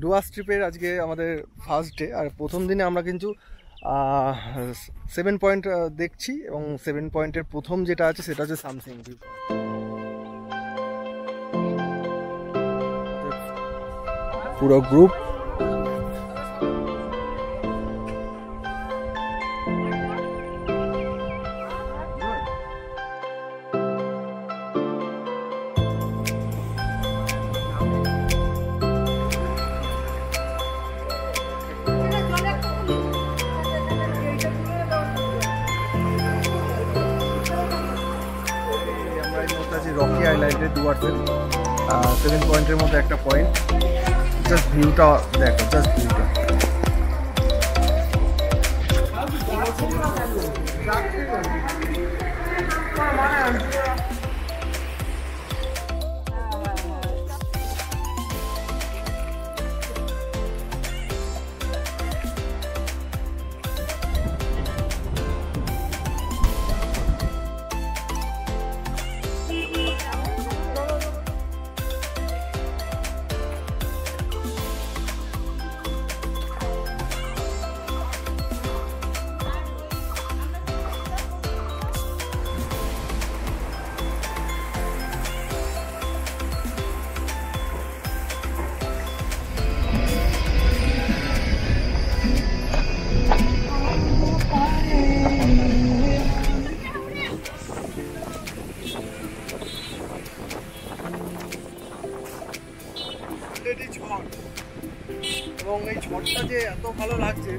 ডুয়ার্স ট্রিপের আজকে আমাদের ফার্স্ট ডে। আর প্রথম দিনে আমরা কিন্তু 7 পয়েন্ট দেখছি এবং 7 পয়েন্টের প্রথম যেটা আছে সেটা হচ্ছে সামথিং ভিউ। পুরো গ্রুপ রকি আইল্যান্ডের ডুয়ার্সের 7 পয়েন্টের মধ্যে একটা পয়েন্ট। জাস্ট ভিউটা দেখো, জাস্ট ভিউটা। এবং এই ঝড়টা যে এত ভালো লাগছে,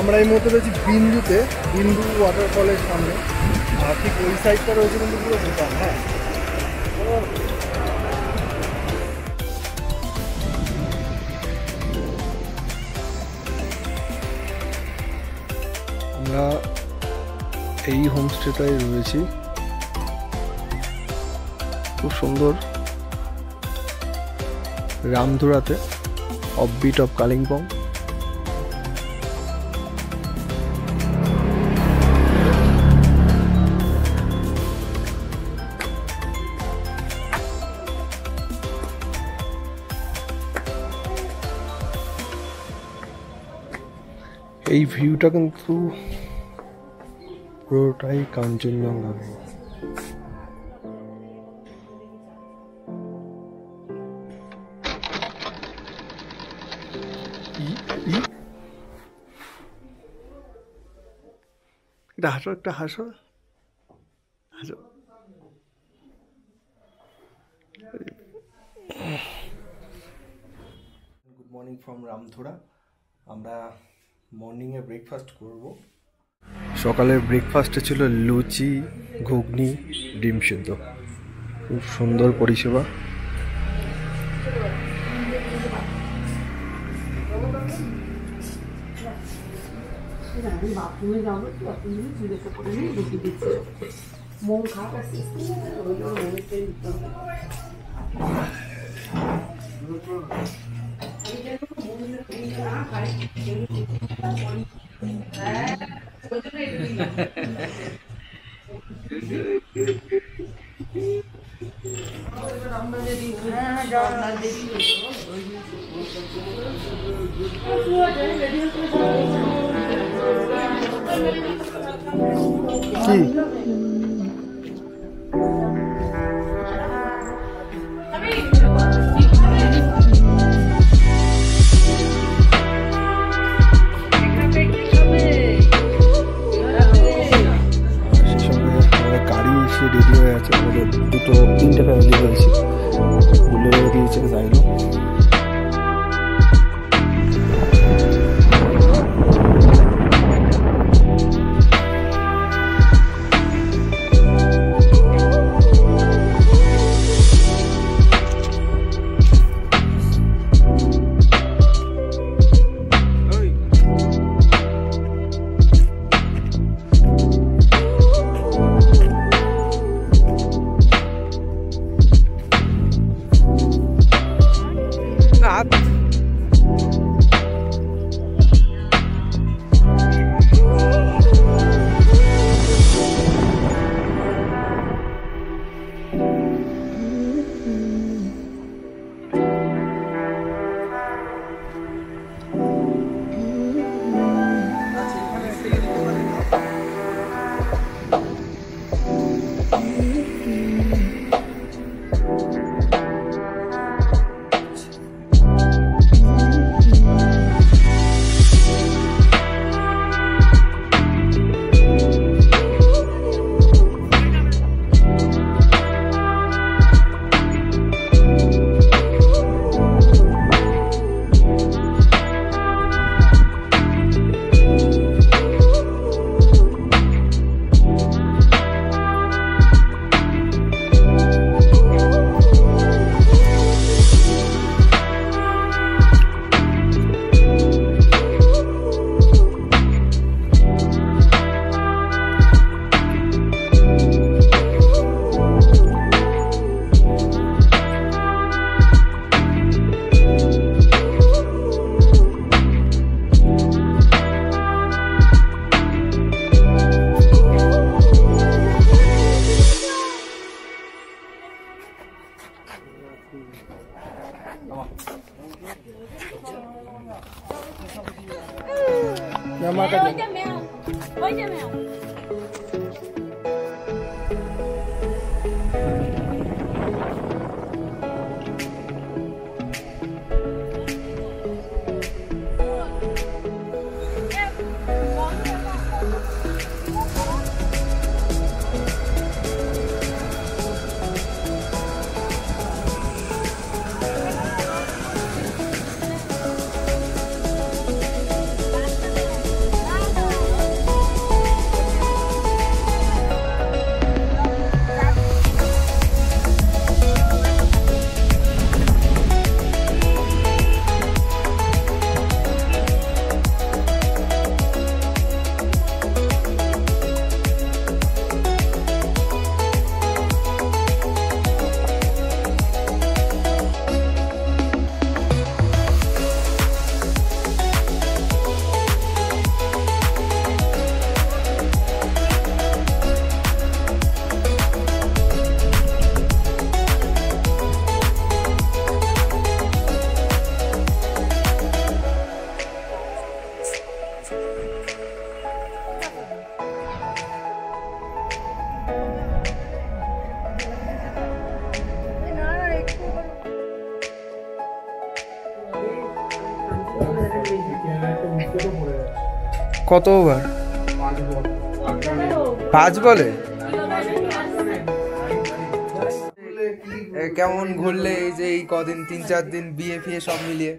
আমরা এই মুহূর্তে রয়েছি বিন্দুতে, বিন্দু ওয়াটারফলের সামনে। আর ঠিক ওই সাইডটা রয়েছে কিন্তু পুরো ভুটান। হ্যাঁ, আমরা এই হোমস্টেটায় রয়েছি, খুব সুন্দর, রামধুরাতে, অফবিট অফ কালিম্পং। এই ভিউটা কিন্তু পুরোটাই কাঞ্চনজঙ্ঘা ভিউ। একটা হাসো, একটা হাসো, হাসো। Good morning from Ramdhura. আমরা মর্নিংয়ে ব্রেকফাস্ট করব। সকালের ব্রেকফাস্টে ছিল লুচি, ঘুগনি, ডিম সিদ্ধ। খুব সুন্দর পরিষেবা। রেডি হয়ে আছে, আমাদের তিনটে ফ্যামিলি রয়েছে, বুলেরো দিয়েছে যাইলো। কত ওভার? 5 বলে। কেমন ঘুরলে এই যে এই কদিন 3-4 দিন বিয়ে ফিয়ে সব মিলিয়ে?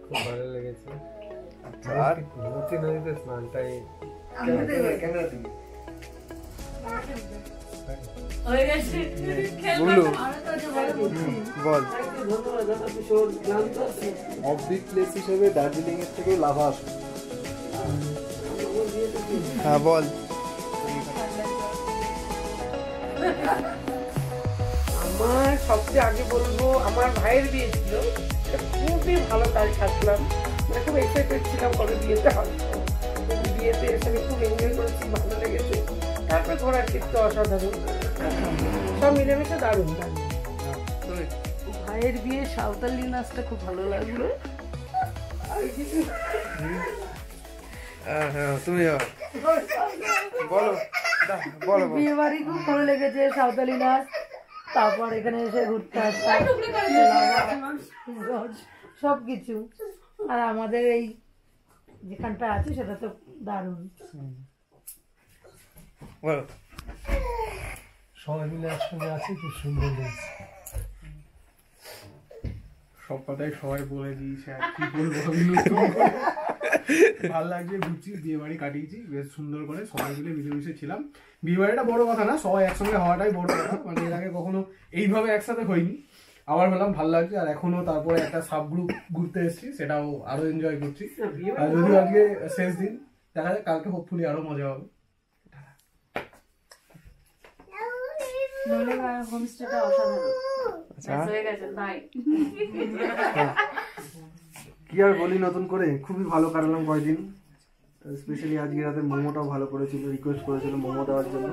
খুব ভালো লেগেছে। আর নদীতে স্নানটাই বলো, বল। অফবিট প্লেস হিসেবে দার্জিলিং এর থেকে লাভা আসে। হ্যাঁ বল। আমার সবচেয়ে আগে বলবো আমার ভাইয়ের বিয়ে ছিল, খুবই ভালো কাজ থাকলাম, মানে খুব এক্সাইটেড ছিলাম কবে বিয়েতে হবে। বিয়েতে এসে আমি খুব এনজয় করেছি, ভালো লেগেছে। তারপরে ঘোরার ট্রিপ তো অসাধারণ, সব মিলেমিশে দারুণ। ভাইয়ের বিয়ে সাঁওতালি নাচটা খুব ভালো লাগলো। আর কিছু তুমি বলো, বলো। বিয়ে বাড়ি খুব ভালো লেগেছে, সাঁওতালি নাচ, তারপর এখানে এসে ঘুরতে আসা, সব কিছু। আর আমাদের এই যেখানটা আছে সেটা তো দারুণ। সবাই মিলে একসঙ্গে আছে, খুব সুন্দর লেগেছে। সব কথাই সবাই বলে দিয়েছে, আর কি বলবো আমি নতুন। ভালো লাগছে, ঘুরছি, বিয়ে বাড়ি কাটিয়েছি বেশ সুন্দর করে, সবাই মিলে মিলেমিশে ছিলাম। বিয়ে বাড়িটা বড় কথা না, সবাই একসঙ্গে হওয়াটাই বড় কথা। মানে এর আগে কখনো এইভাবে একসাথে হয়নি, আবার হলাম, ভালো লাগছে। আর এখনো তারপরে একটা সাব গ্রুপ ঘুরতে এসেছি, সেটাও আরো এনজয় করছি। আর যদিও আজকে শেষ দিন, দেখা যায় কালকে হোপফুলি আরো মজা হবে। কি আর বলি নতুন করে, খুবই ভালো কাটালাম কয়েকদিন। স্পেশালি আজকে রাতে মোমোটাও ভালো করেছিল, রিকোয়েস্ট করেছিল মোমো দেওয়ার জন্য।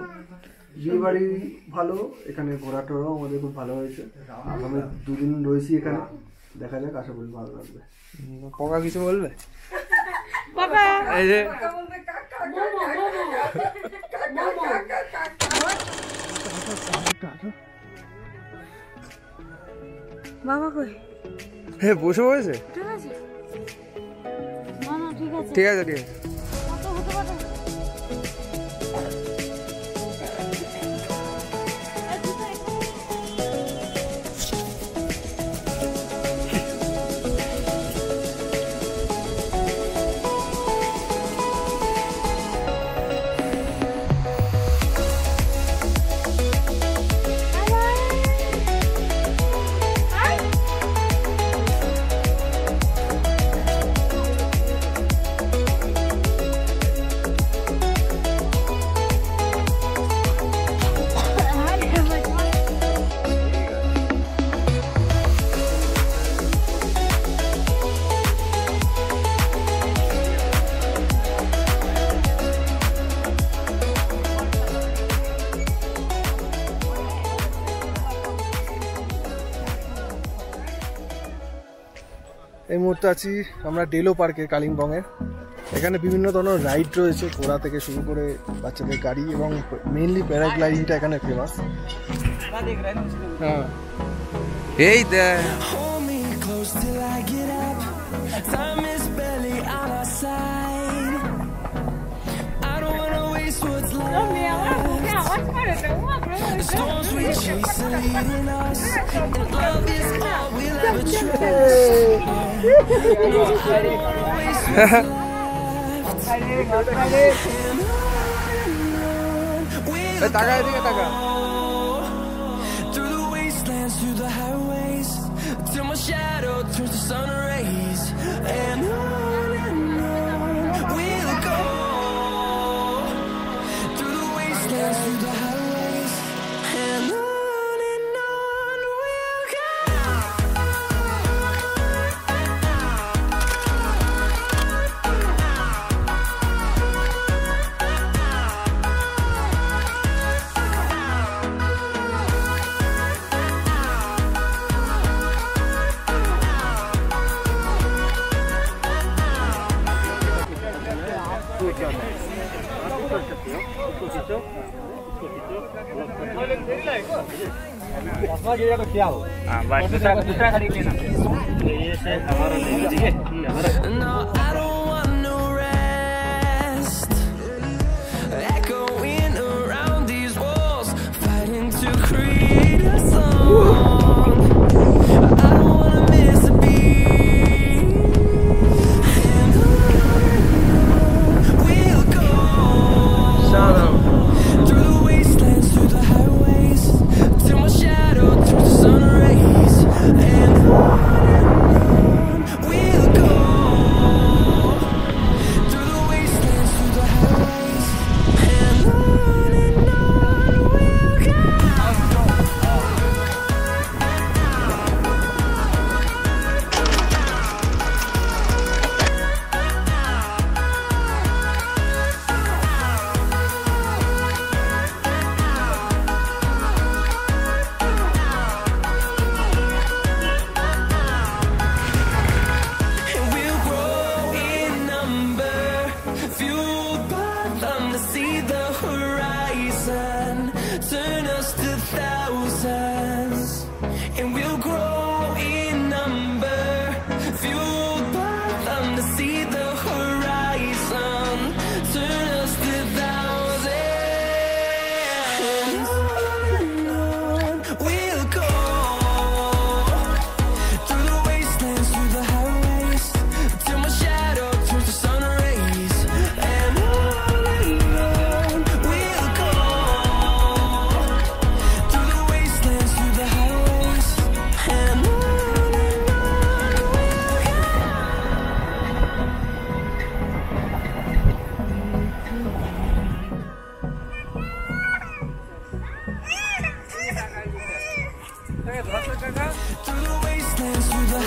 বিয়ে বাড়ি ভালো, এখানে ঘোরাটোরাও আমাদের খুব ভালো হয়েছে। আমি 2 দিন রয়েছি এখানে, দেখা যাক, আশা করি ভালো লাগবে। কাকা কিছু বলবে? এই যে বাবা কই? হ্যাঁ বসে পড়েছে। ঠিক আছে, না না ঠিক আছে, ঠিক আছে, ঠিক আছে। কত হতে পারে? এই মুহূর্তে আছি আমরা ডেলো পার্কে, কালিম্পংয়ে। এখানে বিভিন্ন ধরনের রাইড রয়েছে, ঘোড়া থেকে শুরু করে বাচ্চাদের গাড়ি, এবং মেইনলি প্যারাগ্লাইডিংটা এখানে ফেমাস। হ্যাঁ, এই দেখ The storms we chase are leading us, and love is all we'll ever trust. No, I don't wanna waste what's left. Through the wastelands, through the highways, till my shadow turns to sun rays, and on we'll go. Through the wastelands, through the highways, and on we'll go. No, I don't want no rest. sun, turn us to thousands, and we'll grow in number, fueled by them to see the horizon, turn us to thousands, and on we'll go, through the wastelands, through the highways, till my shadow turns to sun rays, and on we'll go, through the wastelands, through the highways, and on we'll go. Through the wastelands, through the